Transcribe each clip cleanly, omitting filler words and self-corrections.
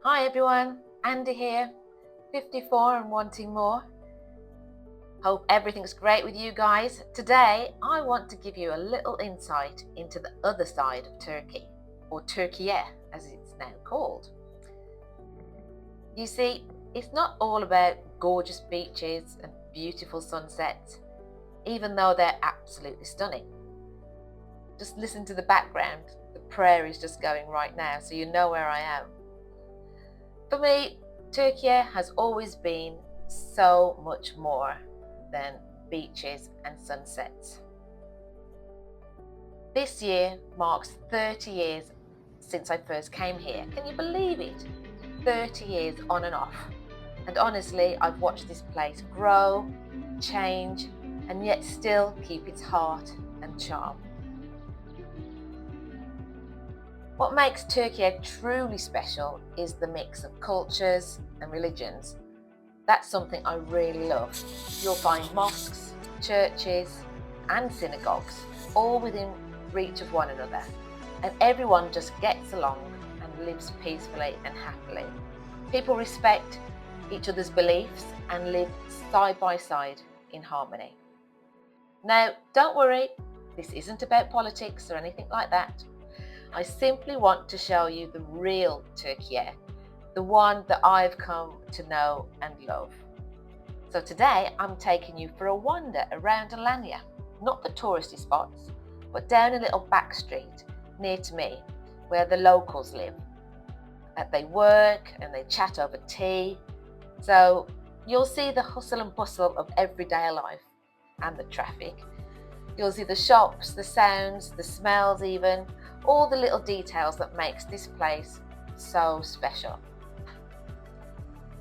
Hi everyone, Andy here, 54 and wanting more. Hope everything's great with you guys. Today I want to give you a little insight into the other side of Turkey, or Türkiye as it's now called. You see, it's not all about gorgeous beaches and beautiful sunsets, even though they're absolutely stunning. Just listen to the background, the prayer is just going right now, so you know where I am. For me, Türkiye has always been so much more than beaches and sunsets. This year marks 30 years since I first came here. Can you believe it? 30 years on and off. And honestly, I've watched this place grow, change, and yet still keep its heart and charm. What makes Türkiye truly special is the mix of cultures and religions. That's something I really love. You'll find mosques, churches, and synagogues all within reach of one another, and everyone just gets along and lives peacefully and happily. People respect each other's beliefs and live side by side in harmony. Now, don't worry, this isn't about politics or anything like that. I simply want to show you the real Türkiye, the one that I've come to know and love. So today I'm taking you for a wander around Alanya, not the touristy spots, but down a little back street near to me where the locals live. They work and they chat over tea, so you'll see the hustle and bustle of everyday life and the traffic. You'll see the shops, the sounds, the smells even, all the little details that makes this place so special.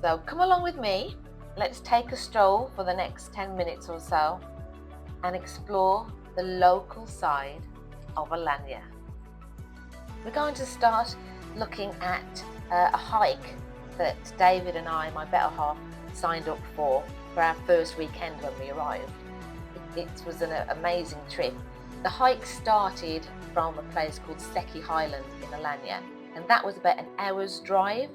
So come along with me, let's take a stroll for the next 10 minutes or so and explore the local side of Alanya. We're going to start looking at a hike that David and I, my better half, signed up for our first weekend when we arrived. It was an amazing trip. The hike started from a place called Seki Highland in Alanya, and that was about an hour's drive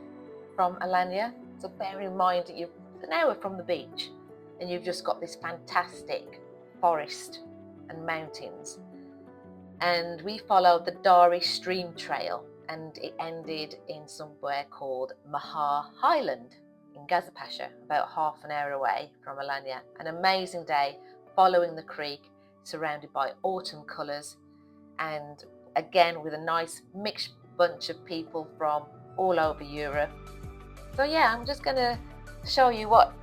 from Alanya. So bear in mind that you're an hour from the beach and you've just got this fantastic forest and mountains. And we followed the Dari Stream Trail and it ended in somewhere called Maha Highland in Gazipasha, about half an hour away from Alanya. An amazing day following the creek, surrounded by autumn colours, and again with a nice mixed bunch of people from all over Europe. So yeah, I'm just going to show you what,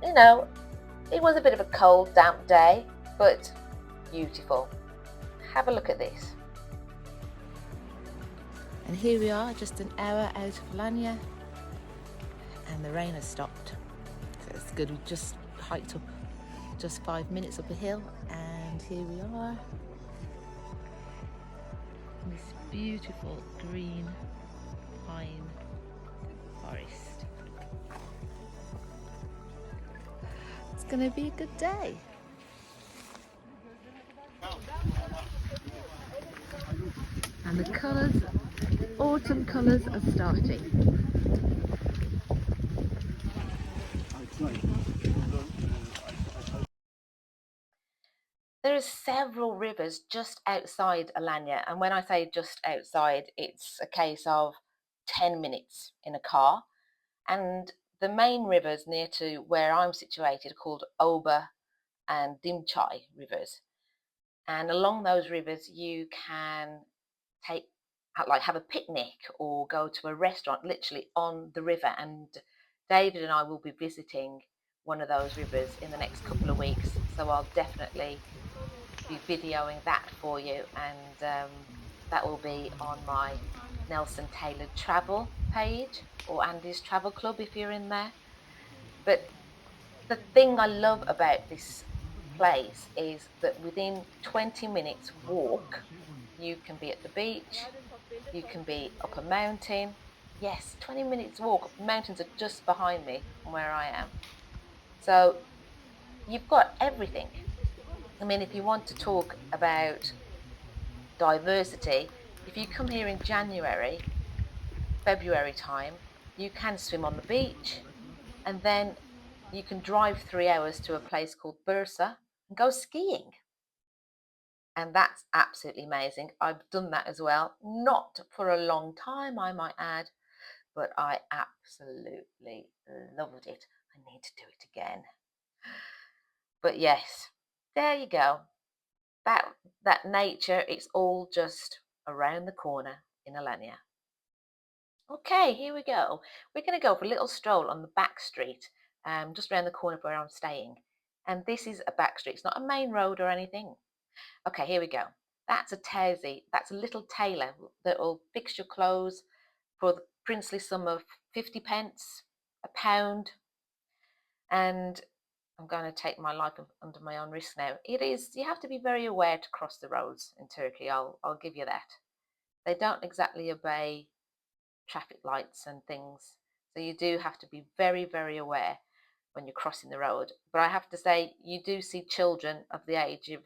it was a bit of a cold, damp day, but beautiful. Have a look at this. And here we are, just an hour out of Alanya, and the rain has stopped. So it's good. We just hiked up just 5 minutes up a hill, and here we are in this beautiful green pine forest. It's going to be a good day. And the colours, autumn colours are starting. There are several rivers just outside Alanya, and when I say just outside, it's a case of 10 minutes in a car. And the main rivers near to where I'm situated are called Oba and Dimchai rivers. And along those rivers you can have a picnic or go to a restaurant literally on the river. And David and I will be visiting one of those rivers in the next couple of weeks, so I'll definitely be videoing that for you, and that will be on my Nelson Tailored Travel page or Andy's Travel Club if you're in there. But the thing I love about this place is that within 20 minutes walk you can be at the beach, you can be up a mountain. Yes, 20 minutes walk. The mountains are just behind me from where I am, so you've got everything. I mean, if you want to talk about diversity, if you come here in January, February time, You can swim on the beach, and then you can drive 3 hours to a place called Bursa and go skiing. And that's absolutely amazing. I've done that as well. Not for a long time, I might add, but I absolutely loved it. I need to do it again. But yes, there you go. That nature, it's all just around the corner in Alanya. Okay, here we go. We're going to go for a little stroll on the back street, just around the corner of where I'm staying. And this is a back street. It's not a main road or anything. Okay, here we go. That's a tazi. That's a little tailor that will fix your clothes for the princely sum of 50 pence, a pound. And I'm going to take my life under my own risk now. You have to be very aware to cross the roads in Turkey. I'll give you that. They don't exactly obey traffic lights and things. So you do have to be very, very aware when you're crossing the road. But I have to say, you do see children of the age of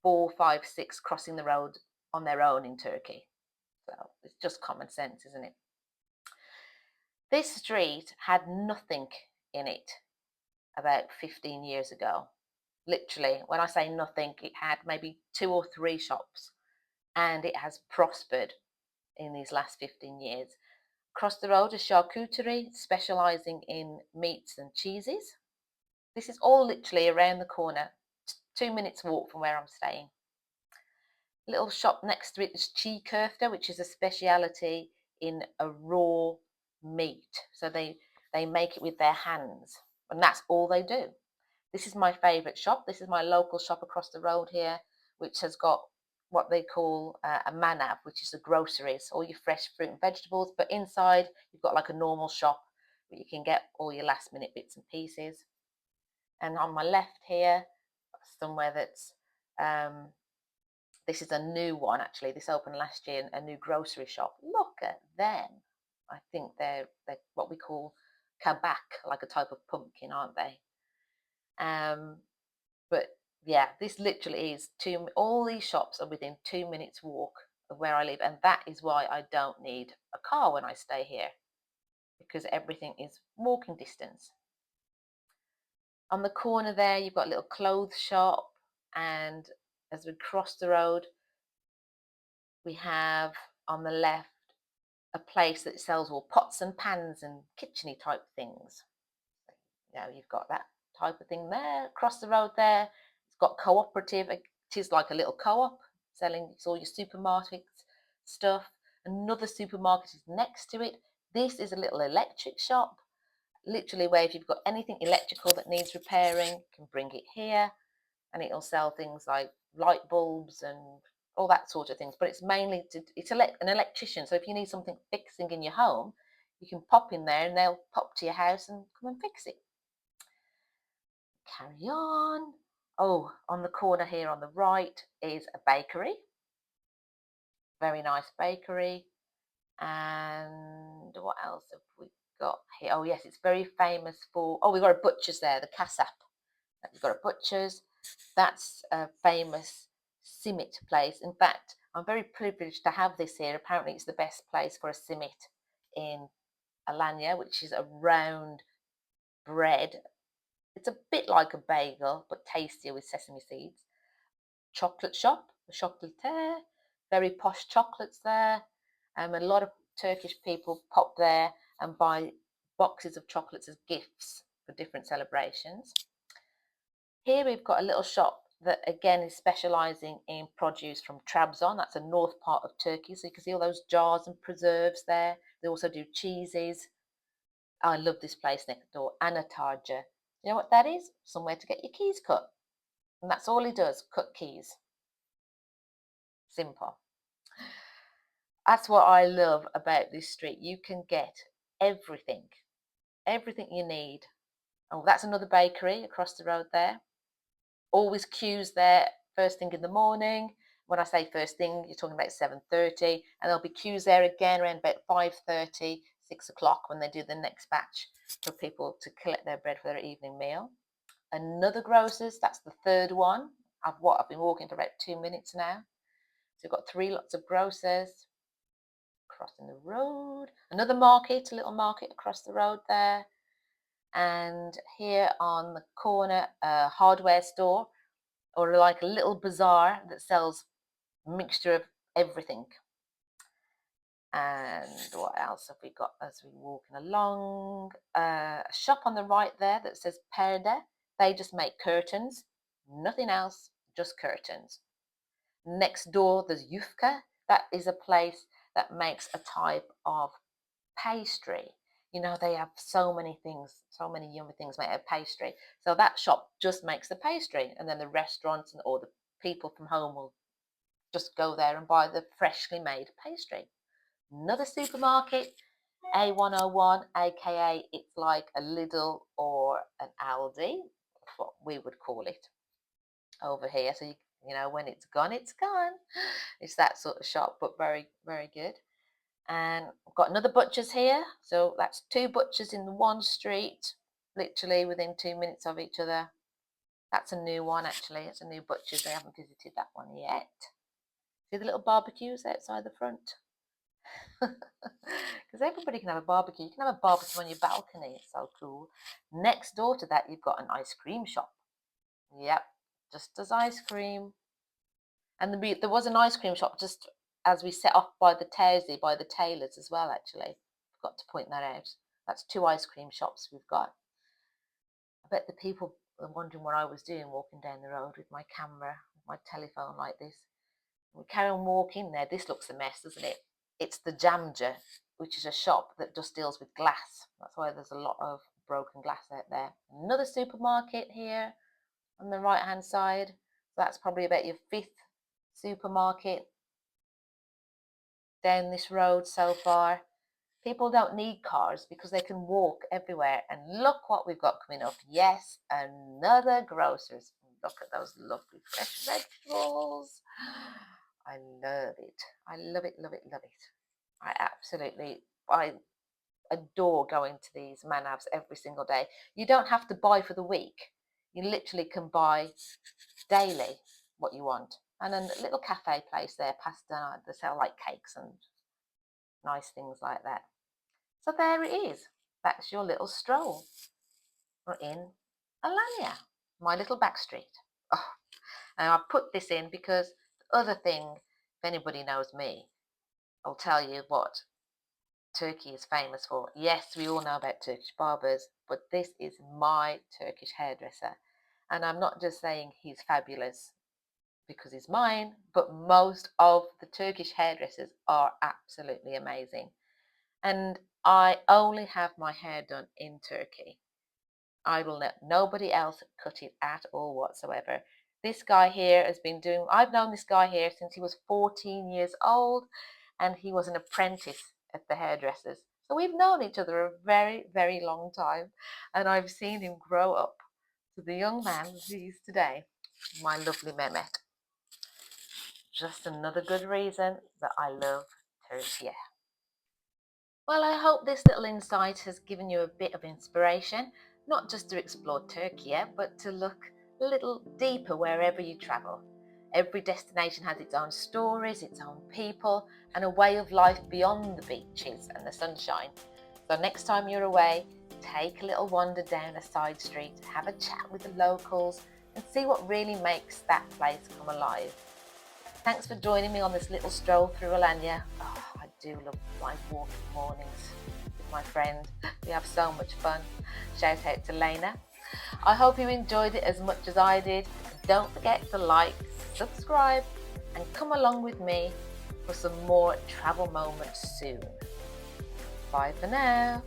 4, 5, 6 crossing the road on their own in Turkey. So it's just common sense, isn't it? This street had nothing in it about 15 years ago. Literally, when I say nothing, it had maybe 2 or 3 shops, and it has prospered in these last 15 years. Across the road is charcuterie, specialising in meats and cheeses. This is all literally around the corner, 2 minutes walk from where I'm staying. Little shop next to it is çiğ köfte, which is a speciality in a raw meat. So they make it with their hands, and that's all they do. This is my favourite shop. This is my local shop across the road here, which has got what they call a manav, which is the groceries, all your fresh fruit and vegetables. But inside, you've got like a normal shop where you can get all your last minute bits and pieces. And on my left here, somewhere that's this is a new one actually. This opened last year, a new grocery shop. Look at them. I think they're what we call kabak, like a type of pumpkin, aren't they? But yeah, this literally is all these shops are within 2 minutes walk of where I live, and that is why I don't need a car when I stay here, because everything is walking distance. On the corner there, you've got a little clothes shop, and as we cross the road, we have on the left a place that sells all pots and pans and kitcheny type things. You've got that type of thing there. Across the road there, it's got cooperative. It is like a little co-op selling all your supermarket stuff. Another supermarket is next to it. This is a little electric shop, literally where if you've got anything electrical that needs repairing, you can bring it here, and it'll sell things like light bulbs and all that sort of things. But it's mainly it's an electrician. So if you need something fixing in your home, you can pop in there and they'll pop to your house and come and fix it. Carry on. Oh, on the corner here on the right is a bakery. Very nice bakery. And what else have we got here? Oh, yes, it's very famous for... Oh, we've got a butcher's there, the Kasap. We've got a butcher's. That's a famous simit place. In fact, I'm very privileged to have this here. Apparently, it's the best place for a simit in Alanya, which is a round bread. It's a bit like a bagel, but tastier with sesame seeds. Chocolate shop, the chocolataire, very posh chocolates there. A lot of Turkish people pop there and buy boxes of chocolates as gifts for different celebrations. Here we've got a little shop that again is specialising in produce from Trabzon. That's a north part of Turkey. So you can see all those jars and preserves there. They also do cheeses. I love this place next door, Anahtarcı. You know what that is? Somewhere to get your keys cut. And that's all he does, cut keys. Simple. That's what I love about this street. You can get everything you need. Oh, that's another bakery across the road there. Always queues there first thing in the morning. When I say first thing, you're talking about 7:30, and there'll be queues there again around about 5:30, 6 o'clock when they do the next batch for people to collect their bread for their evening meal. Another grocer's, that's the third one. I've been walking for about 2 minutes now. So we've got 3 lots of grocers. crossing the road. Another market, a little market across the road there. And here on the corner, a hardware store, or like a little bazaar that sells a mixture of everything. And what else have we got as we're walking along? A shop on the right there that says Perde. They just make curtains, nothing else, just curtains. Next door, there's Yufka. That is a place that makes a type of pastry. You know, they have so many things, so many yummy things made of pastry. So that shop just makes the pastry, and then the restaurants and all the people from home will just go there and buy the freshly made pastry. Another supermarket, A101, aka it's like a Lidl or an Aldi, what we would call it over here. So you know, when it's gone, it's gone. It's that sort of shop, but very, very good. And I've got another butcher's here. So that's two butchers in one street, literally within 2 minutes of each other. That's a new one, actually. It's a new butcher's. I haven't visited that one yet. See the little barbecues outside the front? Because everybody can have a barbecue. You can have a barbecue on your balcony. It's so cool. Next door to that, you've got an ice cream shop. Yep, just as ice cream. And there was an ice cream shop just as we set off by the Towsy, by the Taylors as well, actually. Forgot to point that out. That's two ice cream shops we've got. I bet the people are wondering what I was doing walking down the road with my camera, with my telephone like this. We carry on walking there. This looks a mess, doesn't it? It's the Jamja, which is a shop that just deals with glass. That's why there's a lot of broken glass out there. Another supermarket here on the right hand side. So that's probably about your fifth supermarket down this road so far. People don't need cars because they can walk everywhere. And look what we've got coming up. Yes, another grocer's. Look at those lovely fresh vegetables. I love it. I love it, love it, love it. I adore going to these manavs every single day. You don't have to buy for the week. You literally can buy daily what you want. And a little cafe place there, pasta, they sell like cakes and nice things like that. So there it is. That's your little stroll. We're in Alanya, my little back street. Oh, and I put this in because the other thing, if anybody knows me, I'll tell you what Turkey is famous for. Yes, we all know about Turkish barbers, but this is my Turkish hairdresser. And I'm not just saying he's fabulous because he's mine, but most of the Turkish hairdressers are absolutely amazing. And I only have my hair done in Turkey. I will let nobody else cut it at all whatsoever. This guy here has been I've known this guy here since he was 14 years old, and he was an apprentice at the hairdressers. So we've known each other a very, very long time, and I've seen him grow up to the young man that he is today, my lovely Mehmet. Just another good reason that I love Turkey. Well, I hope this little insight has given you a bit of inspiration, not just to explore Turkey, but to look a little deeper wherever you travel. Every destination has its own stories, its own people, and a way of life beyond the beaches and the sunshine. So next time you're away, take a little wander down a side street, have a chat with the locals, and see what really makes that place come alive. Thanks for joining me on this little stroll through Alanya. Oh, I do love my walking mornings with my friend. We have so much fun. Shout out to Lena. I hope you enjoyed it as much as I did. Don't forget to like, subscribe, and come along with me for some more travel moments soon. Bye for now.